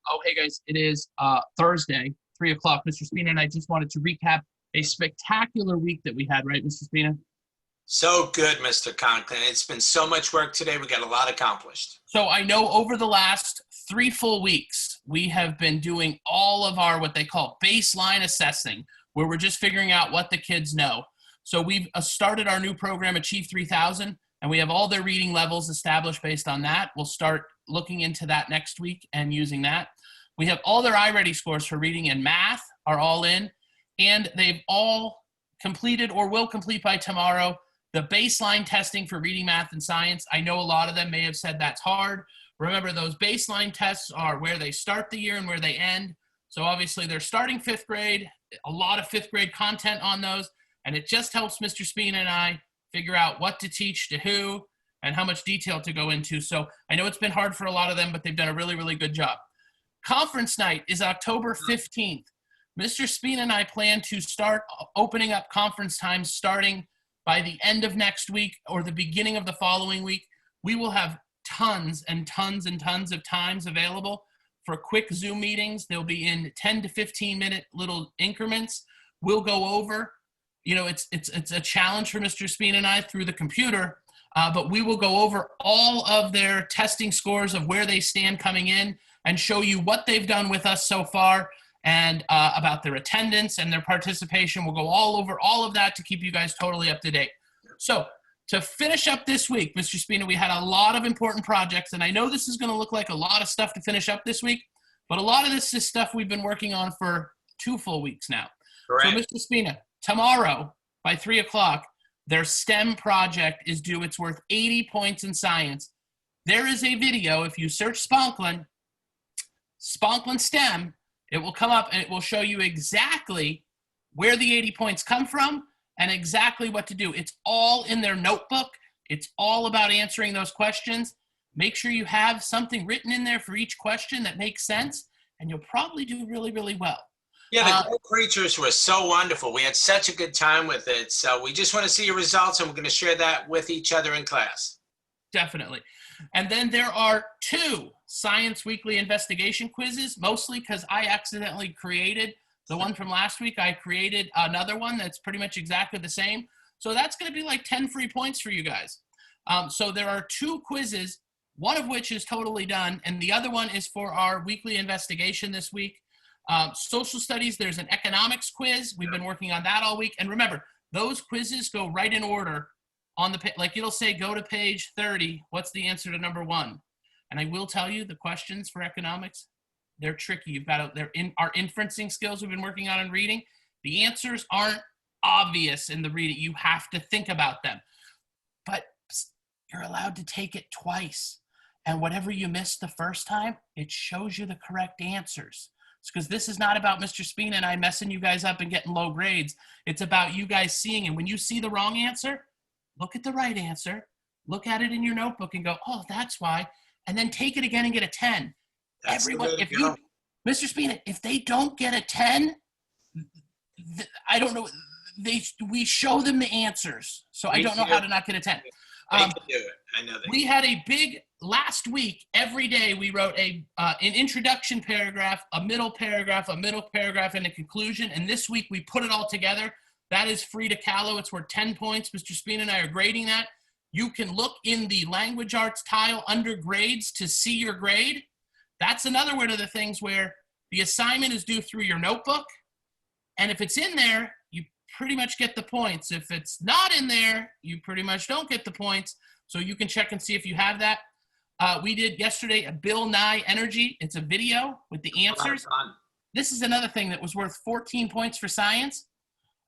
Oh, hey guys, it is Thursday, 3 o'clock. Mr. Spina and I just wanted to recap a spectacular week that we had, right, Mr. Spina? So good, Mr. Conklin. It's been so much work today. We got a lot accomplished. So I know over the last 3 full weeks, we have been doing all of our what they call baseline assessing, where we're just figuring out what the kids know. So we've started our new program, Achieve 3000, and we have all their reading levels established based on that. We'll start looking into that next week and using that. We have all their iReady scores for reading and math are all in, and they've all completed or will complete by tomorrow the baseline testing for reading, math, and science. I know a lot of them may have said that's hard. Remember, those baseline tests are where they start the year and where they end. So obviously they're starting fifth grade, a lot of fifth grade content on those, and it just helps Mr. Spina and I figure out what to teach to who and how much detail to go into. So I know it's been hard for a lot of them, but they've done a really, really good job. Conference night is October 15th. Mr. Spina and I plan to start opening up conference times starting by the end of next week or the beginning of the following week. We will have tons and tons and tons of times available for quick Zoom meetings. They'll be in 10 to 15 minute little increments. We'll go over, it's a challenge for Mr. Spina and I through the computer, but we will go over all of their testing scores of where they stand coming in and show you what they've done with us so far and about their attendance and their participation. We'll go all over all of that to keep you guys totally up to date. So to finish up this week, Mr. Spina, we had a lot of important projects, and I know this is going to look like a lot of stuff to finish up this week, but a lot of this is stuff we've been working on for 2 full weeks now. Correct. So Mr. Spina, tomorrow by 3 o'clock, their STEM project is due. It's worth 80 points in science. There is a video. If you search Sponklin STEM, it will come up and it will show you exactly where the 80 points come from and exactly what to do. It's all in their notebook. It's all about answering those questions. Make sure you have something written in there for each question that makes sense, and you'll probably do really, really well. Yeah, the creatures were so wonderful. We had such a good time with it. So we just want to see your results, and we're going to share that with each other in class. Definitely. And then there are 2 Science Weekly investigation quizzes, mostly because I accidentally created the one from last week. I created another one that's pretty much exactly the same. So that's going to be like 10 free points for you guys. So there are 2 quizzes, one of which is totally done, and the other one is for our weekly investigation this week. Social studies, there's an economics quiz. We've been working on that all week. And remember, those quizzes go right in order on the, like it'll say, go to page 30. What's the answer to number 1? And I will tell you the questions for economics, they're tricky. They're in our inferencing skills we've been working on in reading. The answers aren't obvious in the reading. You have to think about them. But you're allowed to take it twice. And whatever you missed the first time, it shows you the correct answers. It's because this is not about Mr. Spina and I messing you guys up and getting low grades. It's about you guys seeing. And when you see the wrong answer, look at the right answer. Look at it in your notebook and go, oh, that's why. And then take it again and get a 10. Everyone, Mr. Spina, if they don't get a 10, I don't know. We show them the answers, so I don't know how to not get a 10. They can do it. I know they We had a big last week. Every day we wrote an introduction paragraph, a middle paragraph, and a conclusion. And this week we put it all together. That is free to Callow. It's worth 10 points. Mr. Spina and I are grading that. You can look in the language arts tile under grades to see your grade. That's another one of the things where the assignment is due through your notebook. And if it's in there, you pretty much get the points. If it's not in there, you pretty much don't get the points. So you can check and see if you have that. We did yesterday a Bill Nye Energy. It's a video with the answers. This is another thing that was worth 14 points for science.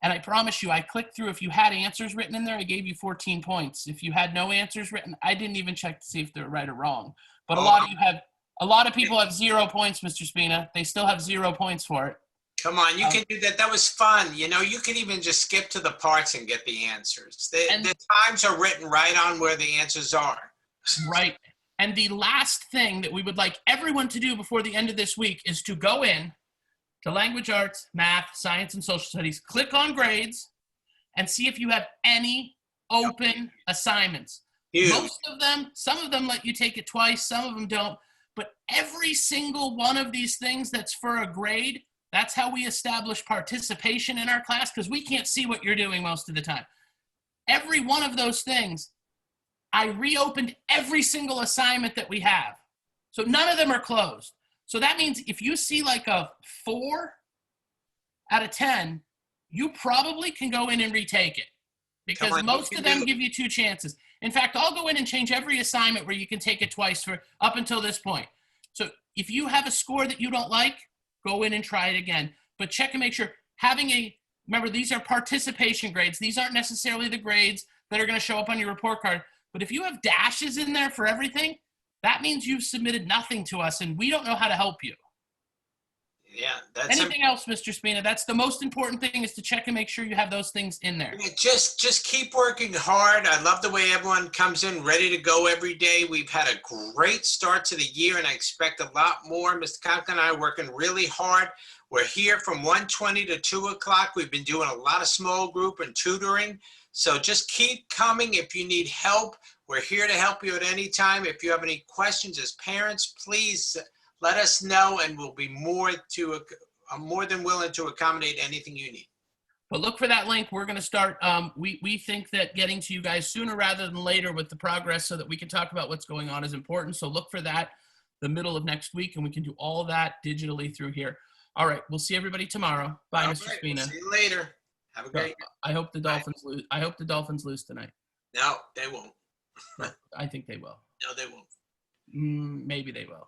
And I promise you, I clicked through. If you had answers written in there, I gave you 14 points. If you had no answers written, I didn't even check to see if they're right or wrong. But a lot of people have 0 points, Mr. Spina. They still have 0 points for it. Come on, you can do that. That was fun. You can even just skip to the parts and get the answers. The times are written right on where the answers are. Right. And the last thing that we would like everyone to do before the end of this week is to go in to language arts, math, science, and social studies, click on grades, and see if you have any open assignments. Huge. Most of them, some of them let you take it twice, some of them don't. But every single one of these things that's for a grade, that's how we establish participation in our class, because we can't see what you're doing most of the time. Every one of those things, I reopened every single assignment that we have. So none of them are closed. So that means if you see like a 4 out of 10, you probably can go in and retake it, because most of them give you 2 chances. In fact, I'll go in and change every assignment where you can take it twice for up until this point. So if you have a score that you don't like, go in and try it again. But check and make sure remember, these are participation grades. These aren't necessarily the grades that are going to show up on your report card. But if you have dashes in there for everything, that means you've submitted nothing to us, and we don't know how to help you. Yeah, anything else, Mr. Spina? That's the most important thing, is to check and make sure you have those things in there. Just keep working hard. I love the way everyone comes in ready to go every day. We've had a great start to the year, and I expect a lot more. Mr. Conklin and I are working really hard. We're here from 1:20 to 2 o'clock. We've been doing a lot of small group and tutoring. So just keep coming. If you need help, we're here to help you at any time. If you have any questions as parents, please let us know, and we'll be more than willing to accommodate anything you need. But look for that link. We're going to start. We think that getting to you guys sooner rather than later with the progress, so that we can talk about what's going on, is important. So look for that the middle of next week, and we can do all that digitally through here. All right. We'll see everybody tomorrow. Bye, Mr. Spina. We'll see you later. Have a great. I hope the Dolphins lose. I hope the Dolphins lose tonight. No, they won't. I think they will. No, they won't. Maybe they will.